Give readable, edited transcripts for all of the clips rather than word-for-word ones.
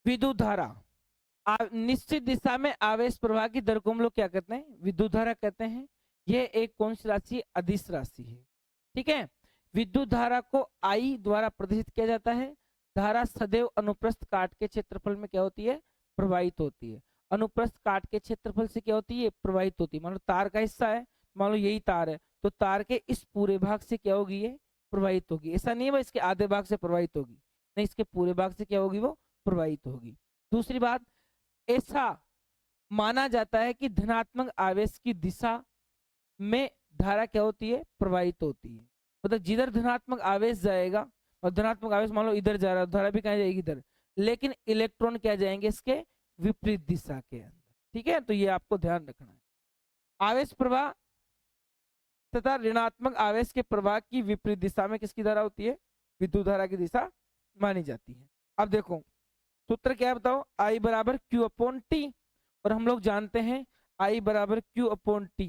विद्युत धारा निश्चित दिशा में आवेश प्रवाह की दर को हम लोग क्या कहते हैं, विद्युत धारा कहते हैं। यह एक कौन सी राशि, अदिश राशि है। ठीक है, विद्युत धारा को आई द्वारा प्रदर्शित किया जाता है। धारा सदैव अनुप्रस्थ काट के क्षेत्रफल में क्या होती है, प्रवाहित होती है। अनुप्रस्थ काट के क्षेत्रफल से क्या होती है, प्रवाहित होती है। मान लो तार का हिस्सा है, मान लो यही तार है, तो तार के इस पूरे भाग से क्या होगी, ये प्रवाहित होगी। ऐसा नहीं है इसके आधे भाग से प्रवाहित होगी, नहीं, इसके पूरे भाग से क्या होगी, वो प्रवाहित होगी। दूसरी बात, ऐसा माना जाता है कि धनात्मक आवेश की दिशा में धारा क्या होती है, प्रवाहित होती है। मतलब जिधर धनात्मक आवेश जाएगा, और धनात्मक आवेश मान लो इधर जा रहा है, धारा भी कहाँ जाएगी, इधर, लेकिन इलेक्ट्रॉन क्या जाएंगे, इसके विपरीत दिशा के अंदर। ठीक है, तो ये आपको ध्यान रखना है। आवेश प्रवाह तथा ऋणात्मक आवेश के प्रवाह की विपरीत दिशा में किसकी धारा होती है, विद्युत धारा की दिशा मानी जाती है। अब देखो सूत्र क्या है बताओ, आई बराबर क्यू अपॉन टी, और हम लोग जानते हैं आई बराबर क्यू अपॉन टी,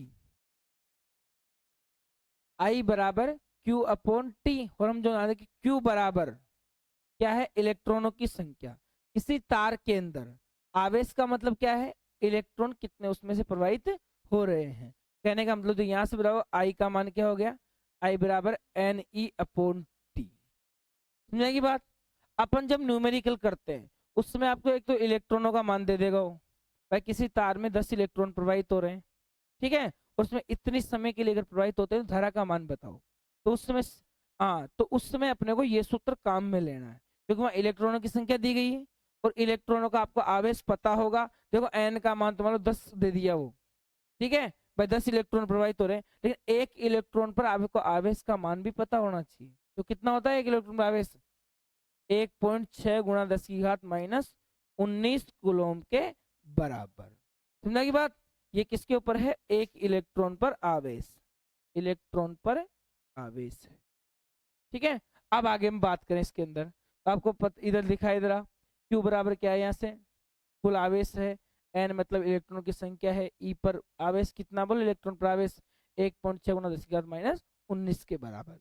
आई बराबर क्यू अपॉन टी, और हम जो जानते हैं कि क्यू बराबर क्या है, इलेक्ट्रॉनों की संख्या। किसी तार के अंदर आवेश का मतलब क्या है, इलेक्ट्रॉन कितने उसमें से प्रवाहित हो रहे हैं। कहने का मतलब तो यहां से बताओ आई का मान क्या हो गया, आई बराबर एन ई अपॉन टी। समझेगी बात। अपन जब न्यूमेरिकल करते हैं उस समय आपको एक तो इलेक्ट्रॉनों का मान दे देगा वो, भाई किसी तार में 10 इलेक्ट्रॉन प्रवाहित हो रहे हैं, ठीक है, उसमें इतनी समय के लिए अगर प्रवाहित होते हैं तो धारा का मान बताओ। तो उस समय, हाँ, तो उस समय अपने को ये सूत्र काम में लेना है, क्योंकि वहां इलेक्ट्रॉनों की संख्या दी गई है और इलेक्ट्रॉनों का आपको आवेश पता होगा। देखो एन का मान तुम्हारा 10 दे दिया वो, ठीक है भाई, 10 इलेक्ट्रॉन प्रवाहित हो रहे हैं, लेकिन एक इलेक्ट्रॉन पर आपको आवेश का मान भी पता होना चाहिए। तो कितना होता है एक इलेक्ट्रॉन पर आवेश, 1.6 गुणा 10 की घात माइनस 19 कूलम के बराबर। समझा की बात। ये किसके ऊपर है, एक इलेक्ट्रॉन पर आवेश, इलेक्ट्रॉन पर आवेश है। ठीक है, अब आगे हम बात करें इसके अंदर, तो आपको इधर दिखाई दे रहा क्यू बराबर क्या है, यहाँ से कुल आवेश है, एन मतलब इलेक्ट्रॉन की संख्या है, ई पर आवेश कितना बोलो, इलेक्ट्रॉन पर आवेश 1.6 गुणा 10 की घात माइनस 19 के बराबर।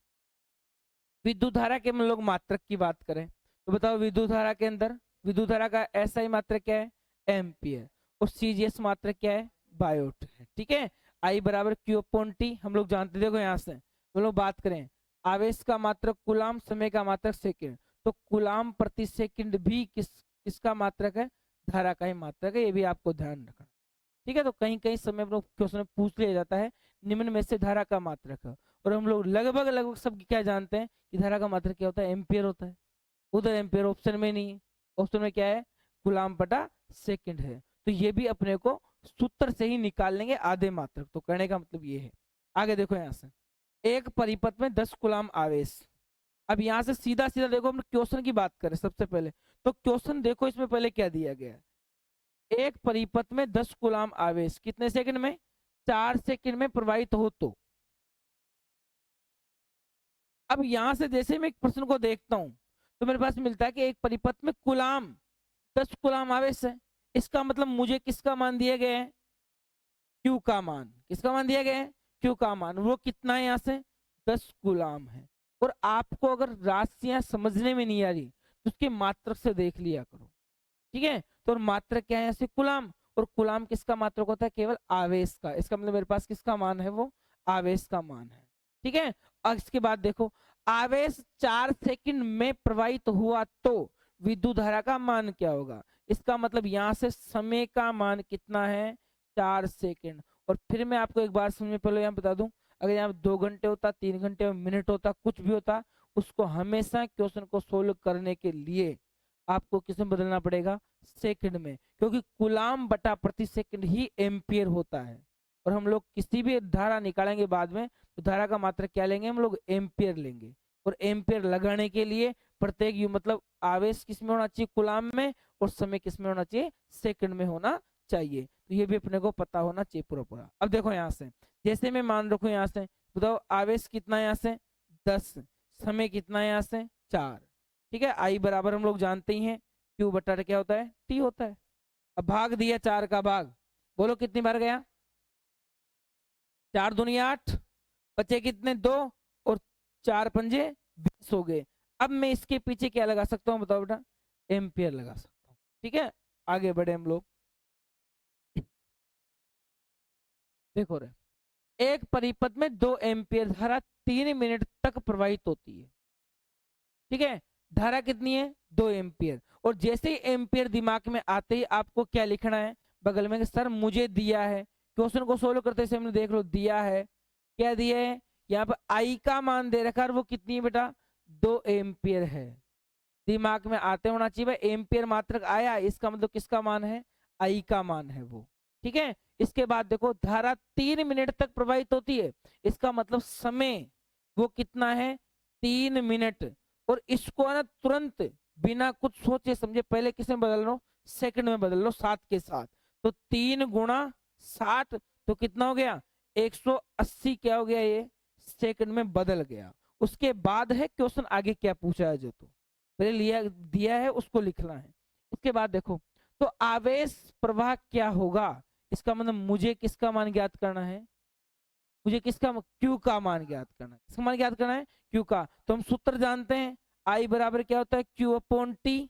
विद्युत धारा के हम लोग मात्रक की बात करें तो बताओ, विद्युत धारा के अंदर विद्युत धारा का एसआई मात्रक क्या है, एम्पियर, और सीजीएस मात्रक क्या है, बायोट है। ठीक है, आई बराबर क्यू अपॉन टी हम लोग जानते, देखो यहाँ से हम लोग बात करें, आवेश का मात्रक कुलाम, समय का मात्रक सेकंड, तो कुलाम प्रति सेकंड भी किसका मात्रक है, धारा का ही मात्रक है। ये भी आपको ध्यान रखना। ठीक है, तो कहीं कहीं समय क्वेश्चन में पूछ लिया जाता है निम्न में से धारा का मात्रक है, और हम लोग लगभग लगभग सब क्या जानते हैं कि धारा का मात्रक क्या होता है, एम्पियर होता है। उधर एम्पियर ऑप्शन में नहीं है, ऑप्शन में क्या है, गुलाम बटा सेकंड है। तो ये भी अपने को सूत्र से ही निकाल लेंगे आधे मात्रक। तो कहने का मतलब ये है। आगे देखो यहाँ से, एक परिपथ में 10 कुलाम आवेश। अब यहाँ से सीधा सीधा देखो, हम क्वेश्चन की बात करें सबसे पहले, तो क्वेश्चन देखो इसमें पहले क्या दिया गया है, एक परिपथ में 10 कुलाम आवेश कितने सेकंड में, 4 सेकंड में प्रवाहित हो। तो अब यहां से जैसे मैं एक प्रश्न को देखता हूं तो मेरे पास मिलता है कि एक परिपथ में कुलाम 10 कुलाम आवेश है। इसका मतलब मुझे किसका मान दिया गया है, क्यू का मान। किसका मान दिया गया है, क्यू का मान। वो कितना है, यहाँ से 10 कुलाम है। और आपको अगर राशियां समझने में नहीं आ रही तो उसके मात्रक से देख लिया करो। ठीक है, तो मात्रक क्या है, ऐसे कुलाम, और कुलाम किसका मात्रक होता है, केवल आवेश का। इसका मतलब मेरे पास किसका मान है, वो आवेश का मान है। ठीक है, और इसके बाद देखो, आवेश 4 सेकंड में प्रवाहित हुआ तो विद्युत धारा का मान क्या होगा। इसका मतलब यहां से समय का मान कितना है, 4 सेकंड। और फिर मैं आपको एक बार समझ में पहले यहाँ बता दूं, अगर यहाँ 2 घंटे होता, 3 घंटे मिनट होता, कुछ भी होता, उसको हमेशा क्वेश्चन को सोल्व करने के लिए आपको किसमें बदलना पड़ेगा, सेकंड में, क्योंकि कुलाम बटा प्रति सेकंड ही एम्पियर होता है। और हम लोग किसी भी धारा निकालेंगे बाद में तो धारा का मात्रक क्या लेंगे, हम लोग एम्पियर लेंगे। और एम्पियर लगाने के लिए प्रत्येक मतलब आवेश किसमें होना चाहिए, कुलाम में, और समय किसमें होना चाहिए, सेकंड में होना चाहिए। तो ये भी अपने को पता होना चाहिए पूरा पूरा। अब देखो यहाँ से, जैसे मैं मान रखू यहाँ से, बताओ आवेश कितना है यहाँ से 10, समय कितना है यहाँ से 4। ठीक है, आई बराबर हम लोग जानते ही हैं क्यू बटा क्या होता है, टी होता है। अब भाग दिया 4 का भाग, बोलो कितनी बार गया, 4 दूनी 8, बचे कितने 2, और 4 पंजे 20 हो गए। अब मैं इसके पीछे क्या लगा सकता हूँ बताओ बेटा, एम्पियर लगा सकता हूँ। ठीक है, आगे बढ़े हम लोग। देखो रे, एक परिपथ में 2 एम्पियर धारा 3 मिनट तक प्रवाहित होती है। ठीक है, धारा कितनी है? 2 एम्पियर। और जैसे ही एम्पियर दिमाग में आते ही आपको क्या लिखना है बगल में कि सर मुझे दिया है। क्वेश्चन को सोल्व करते समय देख लो, दिया है, क्या दिया है? यहाँ पर आई का मान दे रखा है, वो कितनी है बेटा? 2 एम्पियर है। दिमाग में आते होना चाहिए भाई, एम्पियर मात्रक आया, इसका मतलब किसका मान है? आई का मान है वो। ठीक है, इसके बाद देखो धारा 3 मिनट तक प्रवाहित होती है, इसका मतलब समय वो कितना है? 3 मिनट। और इसको ना तुरंत बिना कुछ सोचे समझे पहले किसमें बदल लो? सेकंड में बदल लो, 7 के साथ। तो 3 गुणा 60 तो कितना हो गया? 180 क्या हो गया? ये सेकंड में बदल गया। उसके बाद है क्वेश्चन आगे क्या पूछा है, जो तो पहले लिया दिया है उसको लिखना है। उसके बाद देखो, तो आवेश प्रवाह क्या होगा? इसका मतलब मुझे किसका मान ज्ञात करना है? मुझे किसका? क्यू का मान ज्ञात करना है। किसका मान ज्ञात करना है? क्यू का। तो हम सूत्र जानते हैं, आई बराबर क्या होता है? Q upon T.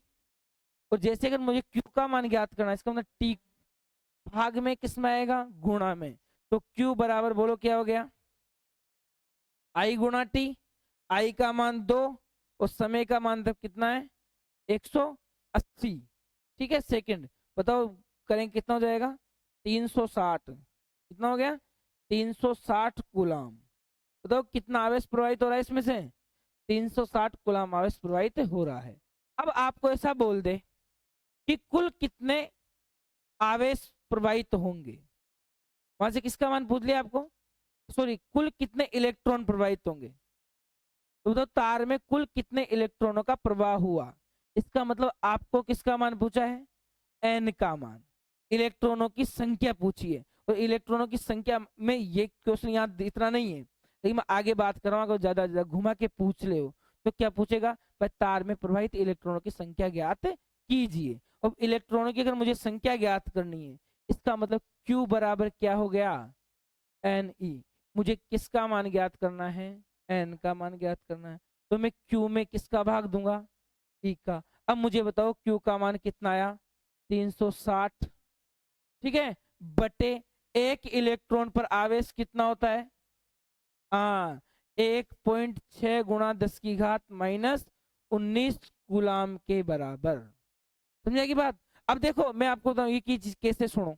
और जैसे अगर मुझे क्यू का मान ज्ञात करना है, इसका मतलब टी भाग में किस में आएगा? गुणा में। तो क्यू बराबर बोलो क्या हो गया? आई गुणा टी। आई का मान 2 और समय का मान तब कितना है? 180। ठीक है, सेकंड। बताओ करेंगे कितना हो जाएगा? 360। कितना हो गया? 360 कूलाम। बताओ कितना आवेश प्रवाहित हो रहा है इसमें से? 360 कूलाम आवेश प्रवाहित हो रहा है। अब आपको ऐसा बोल दे कि कुल कितने आवेश प्रवाहित होंगे, वहां से किसका मान पूछ लिया आपको? सॉरी, कुल कितने इलेक्ट्रॉन प्रवाहित होंगे। तो बताओ तार में कुल कितने इलेक्ट्रॉनों का प्रवाह हुआ, इसका मतलब आपको किसका मान पूछा है? एन का मान। इलेक्ट्रॉनों की संख्या पूछी है। और इलेक्ट्रॉनों की संख्या में ये क्वेश्चन यहाँ इतना नहीं है, लेकिन मैं आगे बात कर रहा हूँ। अगर ज्यादा ज्यादा घुमा के पूछ ले हो तो क्या पूछेगा भाई? तार में प्रवाहित इलेक्ट्रॉनों की संख्या ज्ञात कीजिए। अब इलेक्ट्रॉनों की अगर मुझे संख्या ज्ञात करनी है, इसका मतलब Q बराबर क्या हो गया? Ne। मुझे किसका मान ज्ञात करना है? N का मान ज्ञात करना है। तो मैं Q में किसका भाग दूंगा? E का। अब मुझे बताओ Q का मान कितना आया? 360। ठीक है, बटे एक इलेक्ट्रॉन पर आवेश कितना होता है? हाँ, 1.6 गुणा 10 की घात माइनस 19 गुलाम के बराबर। समझाएगी बात? अब देखो मैं आपको बताऊं ये की चीज कैसे सुनो।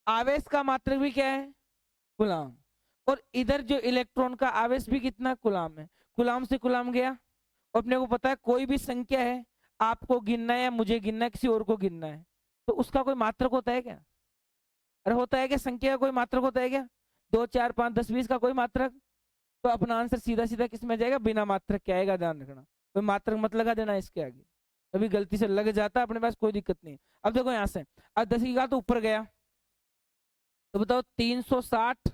आवेश का मात्रक भी क्या है? गुलाम। और इधर जो इलेक्ट्रॉन का आवेश भी कितना? गुलाम है। गुलाम से गुलाम गया। और अपने को पता है कोई भी संख्या है, आपको गिनना है या मुझे गिनना है, किसी और को गिनना है, तो उसका कोई मात्रक होता है क्या? अरे होता है क्या? संख्या का कोई मात्रक होता है क्या? 2 4 5 10 20 का कोई मात्रक? तो अपना आंसर सीधा सीधा किस में जाएगा? बिना मात्रक के आएगा, ध्यान रखना। कोई मात्रक मत लगा देना इसके आगे, कभी गलती से लग जाता है अपने पास, कोई दिक्कत नहीं। अब देखो यहाँ से, अब 10 की घात तो ऊपर गया, तो बताओ 360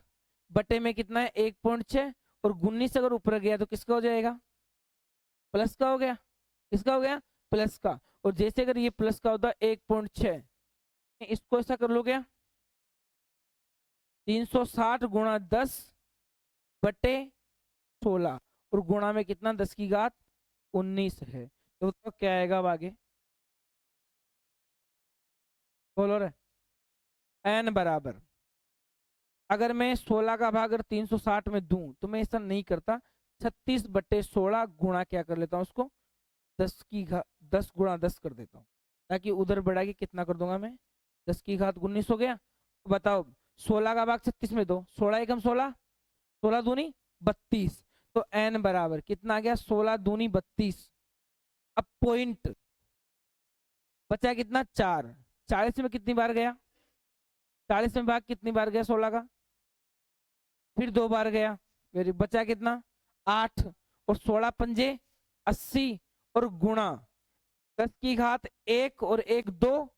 बटे में कितना है? 1.6। और 19 अगर ऊपर गया तो किसका हो जाएगा? प्लस का हो गया। किसका हो गया? प्लस का। और जैसे अगर ये प्लस का होता है 1.6, इसको ऐसा कर लो क्या? 360 गुणा 10 बटे 16 और गुणा में कितना? 10 की घात 19 है। तो क्या आएगा अब आगे? बोलो रे। एन बराबर, अगर मैं 16 का भाग अगर 360 में दूं तो मैं ऐसा नहीं करता, 36 बटे 16 गुणा क्या कर लेता हूँ उसको? 10 की घात 10 गुणा 10 कर देता हूँ, ताकि उधर बढ़ा के कितना कर दूंगा मैं? 10 की घात 19 हो गया। बताओ 16 का भाग 36 में दो, 16 एकम 16, 16 दूनी 32। तो एन बराबर कितना आ गया? 16 दूनी 32। अब पॉइंट बचा कितना? 4। 40 में कितनी बार गया? 40 में भाग कितनी बार गया 16 का? फिर 2 बार गया। फिर बचा कितना? 8। और 16 पंजे 80 और गुणा 10 की घात 1 और 1 2,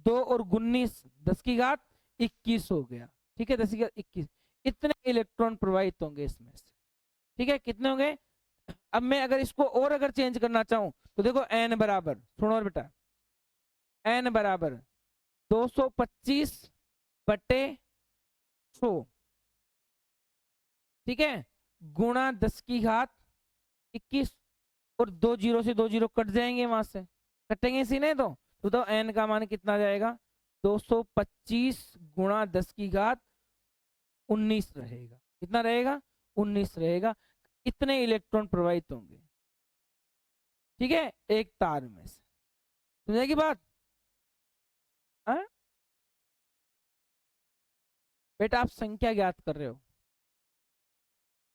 2 और 19 10 की घात 21 हो गया। ठीक है, 10 की घात 21। इतने इलेक्ट्रॉन प्रवाहित होंगे इसमें से। ठीक है, कितने होंगे? अब मैं अगर इसको और अगर चेंज करना चाहूं तो देखो एन बराबर, सुनो बेटा, एन बराबर 225 बटे 100। ठीक है, गुणा 10 की घात 21। और 2 जीरो से 2 जीरो कट जाएंगे, वहां से कटेंगे इसी नहीं तो तो बताओ n का मान कितना जाएगा, 225 गुणा 10 की घात 19 रहेगा। कितना रहेगा, 19 रहेगा। इतने इलेक्ट्रॉन प्रवाहित होंगे, ठीक है, एक तार में से। समझेगी बात? हाँ बेटा, आप संख्या ज्ञात कर रहे हो,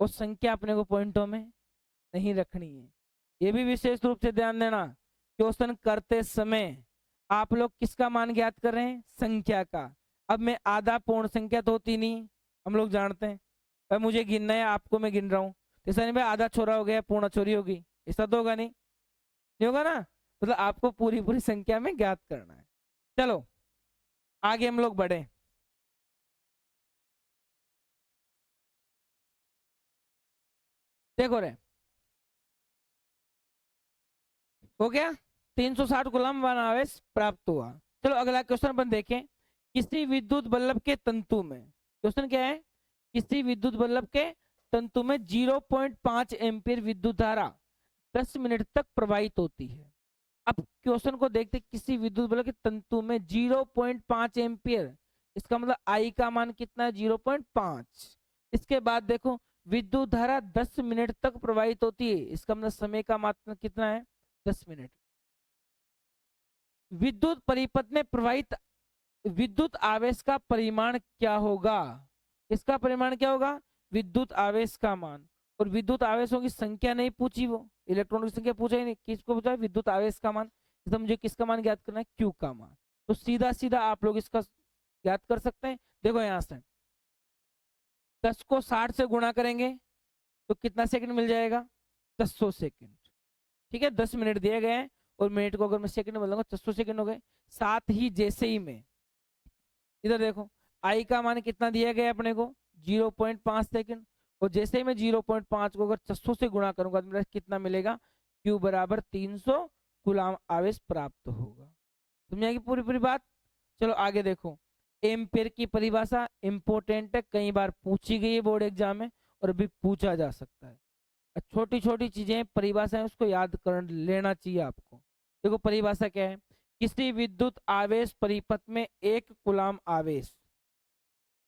और संख्या अपने को पॉइंटों में नहीं रखनी है। ये भी विशेष रूप से ध्यान देना, क्वेश्चन करते समय आप लोग किसका मान ज्ञात कर रहे हैं, संख्या का। अब मैं आधा पूर्ण संख्या तो होती नहीं, हम लोग जानते हैं। अब मुझे गिनना है, आपको मैं गिन रहा हूँ, तो ऐसा नहीं भाई आधा छोरा हो गया पूर्ण छोरी होगी, ऐसा तो होगा नहीं, नहीं होगा ना। मतलब आपको पूरी पूरी संख्या में ज्ञात करना है। चलो आगे हम लोग बढ़े। देखो रे, हो गया, 360 कूलम वन आवेश प्राप्त हुआ। चलो अगला क्वेश्चन अपन देखें। किसी विद्युत बल्ब के तंतु में, क्वेश्चन क्या है, किसी विद्युत बल्ब के तंतु में 0.5 एम्पीयर विद्युत धारा 10 मिनट तक प्रवाहित होती है। अब क्वेश्चन को देखते, किसी विद्युत बल्ब के तंतु में 0.5 एम्पीयर, इसका मतलब आई का मान कितना है, 0.5। इसके बाद देखो विद्युत धारा 10 मिनट तक प्रवाहित होती है, इसका मतलब समय का मात्रा कितना है, 10 मिनट। विद्युत परिपथ में प्रवाहित विद्युत आवेश का परिमाण क्या होगा, इसका परिमाण क्या होगा, विद्युत आवेश का मान। और विद्युत आवेशों की संख्या नहीं पूछी, वो इलेक्ट्रॉनों की संख्या पूछा ही नहीं, किसको पूछा, विद्युत आवेश का मान। तो मुझे किसका मान ज्ञात करना है, क्यू का मान। तो सीधा सीधा आप लोग इसका ज्ञात कर सकते हैं। देखो यहां से 10 को 60 से गुणा करेंगे तो कितना सेकंड मिल जाएगा, 600 सेकंड। ठीक है, 10 मिनट दिए गए हैं, और मिनट को अगर मैं सेकंड में बदलूंगा 600 सेकंड हो गए। साथ ही जैसे ही मैं इधर देखो, आई का मान कितना दिया गया अपने को, 0.5 सेकंड, और जैसे ही मैं 0.5 को अगर 600 से गुणा करूंगा तो मेरा कितना मिलेगा, Q बराबर 300 कूलम आवेश प्राप्त होगा। समझ आएगी पूरी पूरी बात। चलो आगे देखो, एम्पेयर की परिभाषा इंपोर्टेंट है, कई बार पूछी गई है बोर्ड एग्जाम में, और अभी पूछा जा सकता है। छोटी छोटी चीजें परिभाषा है, उसको याद कर लेना चाहिए आपको। देखो परिभाषा क्या है, किसी विद्युत आवेश परिपथ में 1 कूलम आवेश,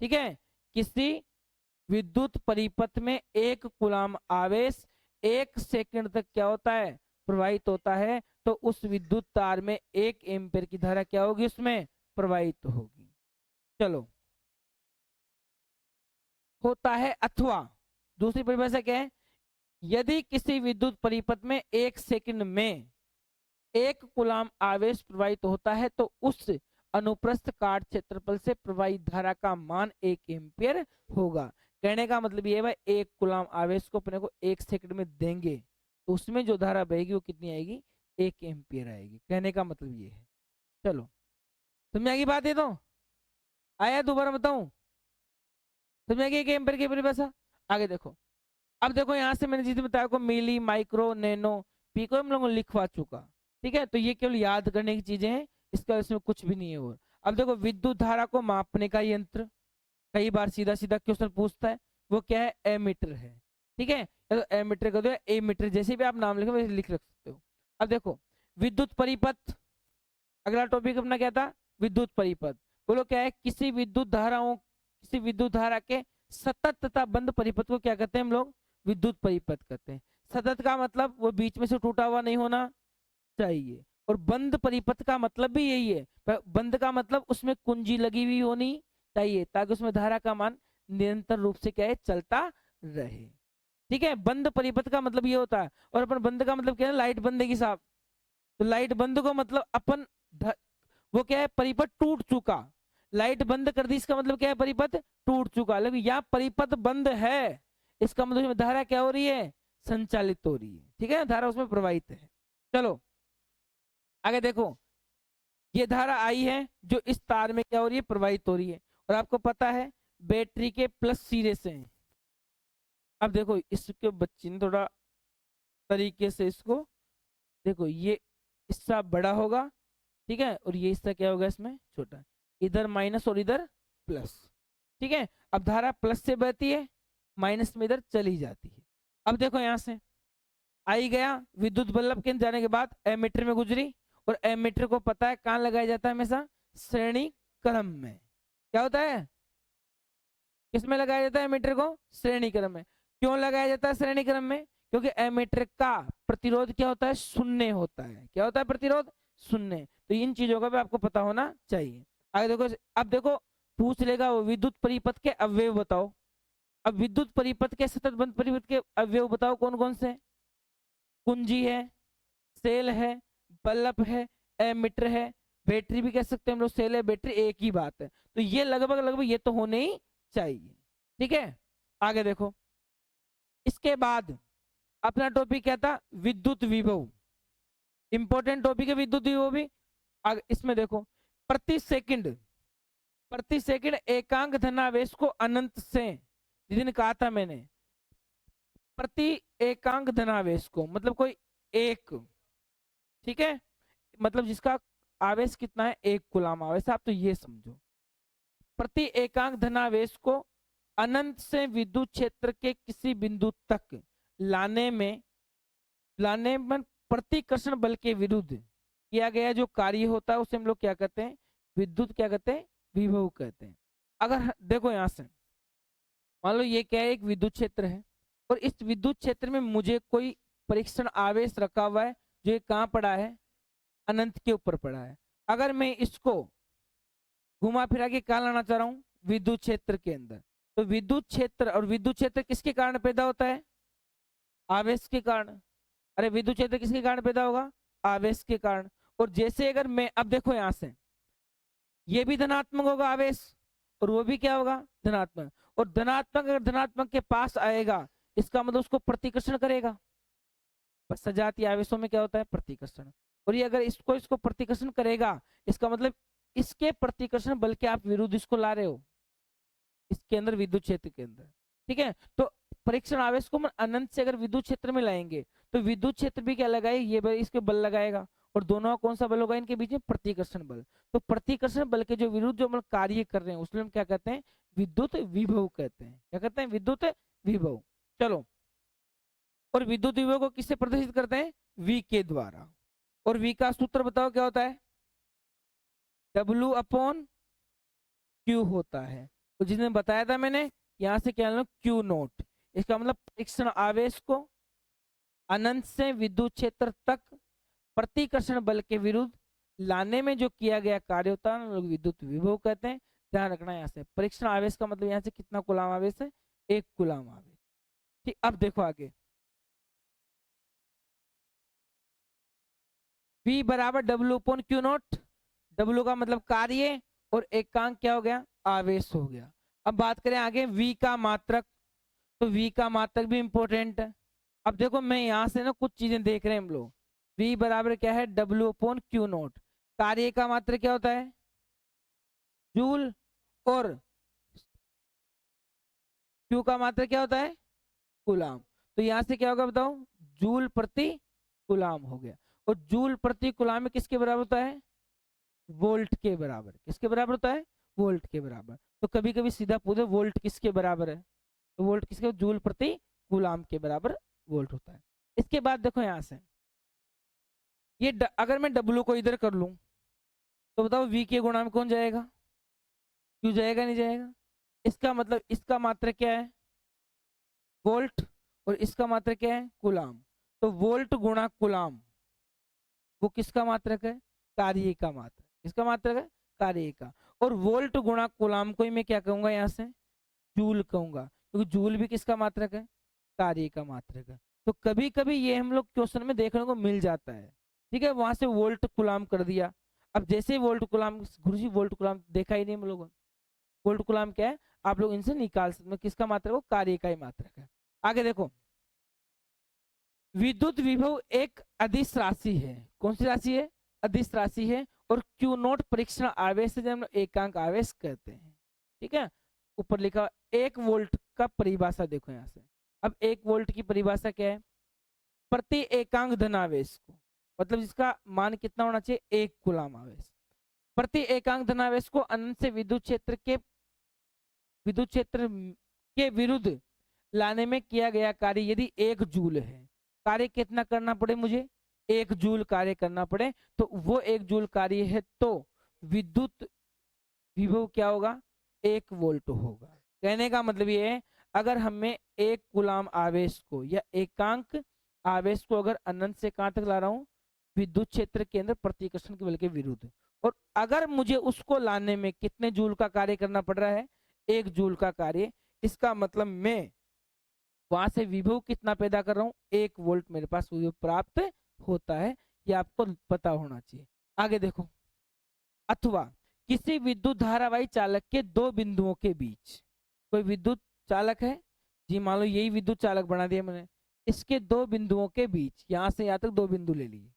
ठीक है, किसी विद्युत परिपथ में 1 कूलम आवेश 1 सेकंड तक क्या होता है, प्रवाहित होता है। तो उस विद्युत तार में 1 एम्पीयर की धारा क्या होगी, उसमें प्रवाहित होगी। चलो, होता है अथवा, दूसरी परिभाषा क्या है, यदि किसी विद्युत परिपथ में 1 सेकंड में 1 कूलम आवेश प्रवाहित होता है तो उस अनुप्रस्थ काट क्षेत्रफल से प्रवाहित धारा का मान 1 एम्पीयर होगा। कहने का मतलब ये है भाई, 1 कूलम आवेश को अपने को 1 सेकंड में देंगे तो उसमें जो धारा बहेगी वो कितनी आएगी, 1 एम्पीयर आएगी। कहने का मतलब ये है। चलो समझ आएगी बात, ये तो आया, दोबारा बताऊं, समझ आएगी 1 एम्पीयर की परिभाषा। आगे देखो, अब देखो यहां से मैंने जितने बताया को मिली, माइक्रो, नैनो, पीको हम लोगों को लिखवा चुका। ठीक है, तो ये केवल याद करने की चीजें हैं, इसका इसमें कुछ भी नहीं है। और अब देखो विद्युत धारा को मापने का यंत्र, कई बार सीधा सीधा क्वेश्चन पूछता है, वो क्या है, एमीटर है। ठीक है, तो एमीटर का दो एमीटर, जैसे भी आप नाम लिखो वैसे लिख सकते हो। अब देखो विद्युत परिपथ, अगला टॉपिक अपना क्या था, विद्युत परिपथ। बोलो क्या है, किसी विद्युत धाराओं, किसी विद्युत धारा के सतत तथा बंद परिपथ को क्या कहते हैं हम लोग, विद्युत परिपथ कहते हैं। सतत का मतलब वो बीच में से टूटा हुआ नहीं होना चाहिए, और बंद परिपथ का मतलब भी यही है, बंद का मतलब उसमें कुंजी लगी हुई होनी चाहिए ताकि उसमें धारा का मान निरंतर रूप से क्या है, चलता रहे। ठीक है, बंद परिपथ का मतलब ये होता है। और अपन बंद का मतलब क्या है, लाइट बंद है साहब, तो लाइट बंद को मतलब अपन वो क्या है, परिपथ टूट चुका, लाइट बंद कर दी, इसका मतलब क्या है, परिपथ टूट चुका। लेकिन यहाँ परिपथ बंद है, इसका मतलब उसमें धारा क्या हो रही है, संचालित हो रही है। ठीक है, धारा उसमें प्रवाहित है। चलो आगे देखो, ये धारा आई है जो इस तार में क्या हो रही है, प्रवाहित हो रही है। और आपको पता है बैटरी के प्लस सिरे से हैं। अब देखो इसके बच्चे ने थोड़ा तरीके से इसको देखो, ये हिस्सा बड़ा होगा, ठीक है, और ये हिस्सा क्या होगा इसमें छोटा, इधर माइनस और इधर प्लस। ठीक है, अब धारा प्लस से बहती है, माइनस में इधर चली जाती है। अब देखो यहां से आई गया, विद्युत बल्ब के जाने के बाद एमीटर में गुजरी, और एमीटर को पता है कहाँ लगाया जाता है हमेशा, श्रेणी क्रम में। क्या होता है, किसमें लगाया जाता है एमीटर को, श्रेणी क्रम में। क्यों लगाया जाता है श्रेणी क्रम में, क्योंकि एमीटर का प्रतिरोध क्या होता है, शून्य होता है। क्या होता है, प्रतिरोध शून्य। तो इन चीजों का भी आपको पता होना चाहिए। आगे देखो, अब देखो पूछ लेगा वो विद्युत परिपथ के अवयव बताओ। अब विद्युत परिपथ के सतत बंध परिपथ के अवयव बताओ कौन कौन से, कुंजी है, सेल है, बल्ब है, एमीटर है, बैटरी भी कह सकते हैं हम लोग, सेल है बैटरी एक ही बात है। तो ये लगभग लगभग ये तो होने ही चाहिए। ठीक है, आगे देखो, इसके बाद अपना टॉपिक क्या था, विद्युत विभव। इंपॉर्टेंट टॉपिक है विद्युत विभव भी। इसमें देखो, प्रति सेकंड एकांक धनावेश को अनंत से, जिस दिन कहा था मैंने, प्रति एकांक धनावेश को मतलब कोई एक, ठीक है, मतलब जिसका आवेश कितना है, एक कूलाम आवेश। आप तो ये समझो, प्रति एकांक धनावेश को अनंत से विद्युत क्षेत्र के किसी बिंदु तक लाने में प्रतिकर्षण बल के विरुद्ध किया गया जो कार्य होता है उसे हम लोग क्या कहते हैं, विद्युत क्या कहते हैं, विभव कहते हैं। अगर देखो यहां से मान लो ये क्या है, एक विद्युत क्षेत्र है और इस विद्युत क्षेत्र में मुझे कोई परीक्षण आवेश रखा हुआ है जो ये कहाँ पड़ा है, अनंत के ऊपर पड़ा है। अगर मैं इसको घुमा फिरा के कहाँ लाना चाह रहा हूँ, विद्युत क्षेत्र के अंदर, तो विद्युत क्षेत्र, और विद्युत क्षेत्र किसके कारण पैदा होता है, आवेश के कारण। अरे विद्युत क्षेत्र किसके कारण पैदा होगा, आवेश के कारण। और जैसे अगर मैं, अब देखो यहां से ये भी धनात्मक होगा आवेश और वो भी क्या होगा, धनात्मक। और धनात्मक अगर धनात्मक के पास आएगा इसका मतलब उसको प्रतिकर्षण करेगा। सजातीय आवेशों में क्या होता है, प्रतिकर्षण। और ये अगर इसको प्रतिकर्षण करेगा इसका मतलब इसके प्रतिकर्षण बल के आप विरुद्ध इसको ला रहे हो इसके अंदर, विद्युत क्षेत्र के अंदर। ठीक है, तो परीक्षण आवेश को अनंत से अगर विद्युत क्षेत्र में लाएंगे तो विद्युत क्षेत्र भी क्या लगाए, ये बल, इसके बल लगाएगा। और दोनों का कौन सा बल होगा, इनके बीच में प्रतिकर्षण बल। तो प्रतिकर्षण बल के जो विरुद्ध जो हम कार्य कर रहे हैं उसमें हम क्या कहते हैं, विद्युत विभव कहते हैं। क्या कहते हैं, विद्युत विभव। चलो, और विद्युत विभव को किससे प्रदर्शित करते हैं, V के द्वारा। और V का सूत्र बताओ क्या होता है, W/Q होता है। तो जिसने बताया था मैंने, यहां से क्या लेना, Q नोट। इसका मतलब परीक्षण आवेश को अनंत से विद्युत क्षेत्र तक प्रतिकर्षण बल के विरुद्ध लाने में जो किया गया कार्य होता है लोग विद्युत विभव कहते हैं। ध्यान रखना यहाँ से, परीक्षण आवेश का मतलब यहाँ से कितना कूलाम आवेश है, एक कूलाम आवेश। ठीक, अब देखो आगे, V बराबर W/Q नोट। W का मतलब कार्य और एकांक क्या हो गया, आवेश हो गया। अब बात करें आगे V का मात्रक, तो V का मात्रक भी इंपॉर्टेंट है। अब देखो मैं यहां से ना कुछ चीजें देख रहे हैं हम लोग। V बराबर क्या है, W/Q नोट। कार्य का मात्रक क्या होता है, जूल, और Q का मात्रक क्या होता है, कूलाम। तो यहां से क्या होगा बताओ, जूल प्रति कूलाम हो गया। और जूल प्रति कूलाम में किसके बराबर होता है, वोल्ट के बराबर। किसके बराबर होता है, वोल्ट के बराबर। तो कभी कभी सीधा पूछे वोल्ट किसके बराबर है, तो वोल्ट किसके, जूल प्रति कूलाम के बराबर वोल्ट होता है। इसके बाद देखो यहां से ये अगर मैं W को इधर कर लूं तो बताओ V के गुणा में कौन जाएगा, Q जाएगा नहीं जाएगा। इसका मतलब इसका मात्रक क्या है, वोल्ट, और इसका मात्रक क्या है, कूलाम। तो वोल्ट गुणा कूलाम वो किसका मात्रक है, कार्य का मात्रक। किसका मात्रक है, कार्य का। और वोल्ट गुणा कूलाम को ही मैं क्या कहूंगा यहाँ से, जूल कहूंगा, क्योंकि जूल भी किसका मात्रक है, कार्य का मात्रक है। तो कभी कभी ये हम लोग क्वेश्चन में देखने को मिल जाता है। ठीक है, वहां से वोल्ट कूलाम कर दिया। अब जैसे वोल्ट कूलाम, गुरुजी वोल्ट कूलाम देखा ही नहीं हम लोगों ने, वोल्ट कूलाम क्या है आप लोग इनसे निकाल सकते हैं, किसका मात्रक, वो कार्य का ही मात्रक है। आगे देखो, विद्युत विभव एक अदिश राशि है। कौन सी राशि है, अदिश राशि है। और Q नोट परीक्षण आवेश है, हम एकांक आवेश कहते हैं। ठीक है, ऊपर लिखा 1 वोल्ट का परिभाषा देखो यहां से। अब 1 वोल्ट की परिभाषा क्या है, प्रति एकांक धनावेश को, मतलब जिसका मान कितना होना चाहिए, 1 कूलाम आवेश, प्रति एकांक धनावेश को अनंत से विद्युत क्षेत्र के विरुद्ध लाने में किया गया कार्य यदि 1 जूल है। कार्य कितना करना पड़े मुझे, 1 जूल कार्य करना पड़े तो वो 1 जूल कार्य है, तो विद्युत विभव क्या होगा, 1 वोल्ट होगा। कहने का मतलब ये है, अगर हमें 1 कूलाम आवेश को या एकांक आवेश को अगर अनंत से कहां तक ला रहा हूं, विद्युत क्षेत्र के अंदर प्रतिकर्षण के बल के विरुद्ध, और अगर मुझे उसको लाने में कितने जूल का कार्य करना पड़ रहा है, 1 जूल का कार्य, इसका मतलब मैं वहां से विभव कितना पैदा कर रहा हूं, 1 वोल्ट मेरे पास विभव प्राप्त होता है। ये आपको पता होना चाहिए। आगे देखो, अथवा किसी विद्युत धारावाही चालक के 2 बिंदुओं के बीच, कोई विद्युत चालक है जी, मान लो यही विद्युत चालक बना दिया मैंने, इसके 2 बिंदुओं के बीच, यहां से यहां तक 2 बिंदु ले लिए,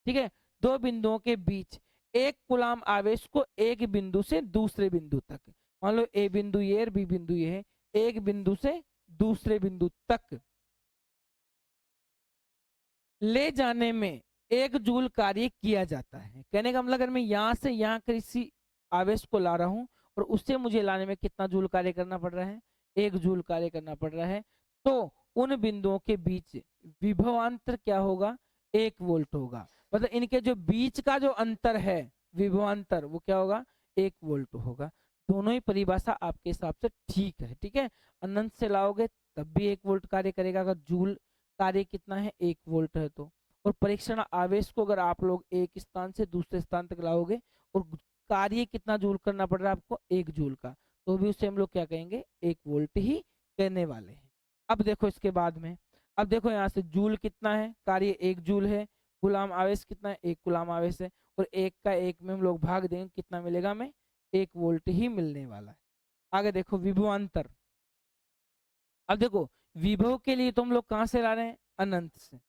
ठीक है, 2 बिंदुओं के बीच 1 कूलाम आवेश को एक बिंदु से दूसरे बिंदु तक, मान लो ए बिंदु ये और बी बिंदु ये है, एक बिंदु से दूसरे बिंदु तक ले जाने में 1 जूल कार्य किया जाता है। कहने का मतलब अगर मैं यहां से यहां किसी आवेश को ला रहा हूं और उससे मुझे लाने में कितना जूल कार्य करना पड़ रहा है, 1 जूल कार्य करना पड़ रहा है, तो उन बिंदुओं के बीच विभवांतर क्या होगा, 1 वोल्ट होगा। मतलब इनके जो बीच का जो अंतर है विभवांतर, वो क्या होगा, 1 वोल्ट होगा। दोनों ही परिभाषा आपके हिसाब से ठीक है, ठीक है। अनंत से लाओगे तब भी 1 वोल्ट कार्य करेगा, अगर जूल कार्य कितना है, 1 वोल्ट है तो। और परीक्षण आवेश को अगर आप लोग एक स्थान से दूसरे स्थान तक लाओगे और कार्य कितना जूल करना पड़ रहा है आपको, 1 जूल का, तो भी उसे हम लोग क्या कहेंगे, 1 वोल्ट ही कहने वाले हैं। अब देखो इसके बाद में, अब देखो यहाँ से जूल कितना है, कार्य 1 जूल है, गुलाम आवेश कितना है, 1 गुलाम आवेश है, और 1 का 1 में हम लोग भाग देंगे, कितना मिलेगा हमें, 1 वोल्ट ही मिलने वाला है। आगे देखो विभवांतर। अब देखो विभव के लिए तो हम लोग कहां से ला रहे हैं, अनंत से,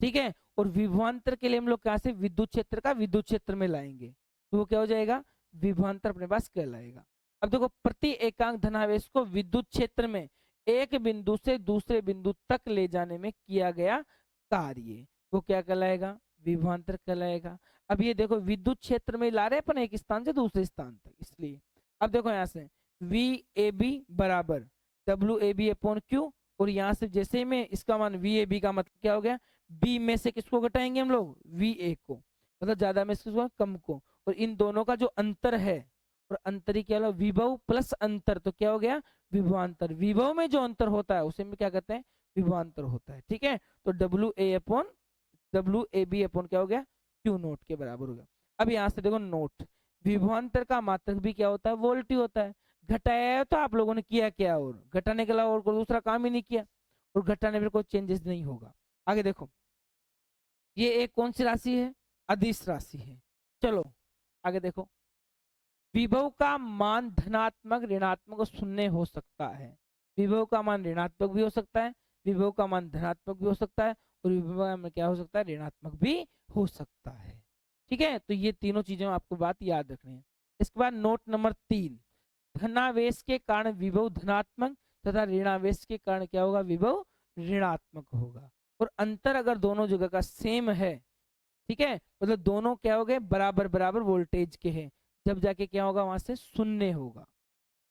ठीक है, और विभवांतर के लिए हम लोग कहां से, विद्युत क्षेत्र का विद्युत क्षेत्र में लाएंगे, तो वो क्या हो जाएगा, विभवांतर अपने पास कहलाएगा। अब देखो प्रति एकांक धनावेश को विद्युत क्षेत्र में एक बिंदु से दूसरे बिंदु तक ले जाने में किया गया कार्य, वो क्या कहलाएगा, विभवांतर कहलाएगा। अब ये देखो विद्युत क्षेत्र में ला रहे हैं अपन एक स्थान से दूसरे स्थान तक, इसलिए अब देखो यहाँ से वी ए बी बराबर W A B upon Q, और यहाँ से जैसे ही मैं इसका मान वी ए बी का मतलब क्या हो गया, बी में से किसको घटाएंगे हम लोग, वी ए को, मतलब ज्यादा में से कम को, और इन दोनों का जो अंतर है, और अंतर ही क्या होगा, विभव प्लस अंतर, तो क्या हो गया, विभवांतर। विभव में जो अंतर होता है उसे में क्या कहते हैं, विभवांतर होता है, ठीक है। तो डब्ल्यू ए बी अपॉन क्या हो गया, क्यू नोट के बराबर हो गया। अब यहाँ से देखो नोट, विभवांतर का मात्रक भी क्या होता है, वोल्ट ही होता है। घटाया है तो आप लोगों ने किया क्या, और घटाने के अलावा और कोई दूसरा काम ही नहीं किया, और घटाने में कोई चेंजेस नहीं होगा। आगे देखो ये एक कौन सी राशि है, अदिश राशि है। चलो आगे देखो, विभव का मान धनात्मक ऋणात्मक और शून्य हो सकता है। विभव का मान ऋणात्मक भी हो सकता है, विभव का मान धनात्मक भी हो सकता है, और विभव का मान क्या हो सकता है, ऋणात्मक भी हो सकता है, ठीक है। तो ये तीनों चीजें आपको बात याद रखनी है। इसके बाद नोट नंबर 3, धनावेश के कारण विभव धनात्मक तथा ऋणावेश के कारण क्या होगा, विभव ऋणात्मक होगा। और अंतर अगर दोनों जगह का सेम है, ठीक है, मतलब दोनों क्या हो गए, बराबर बराबर वोल्टेज के हैं, जब जाके क्या होगा, वहां से शून्य होगा।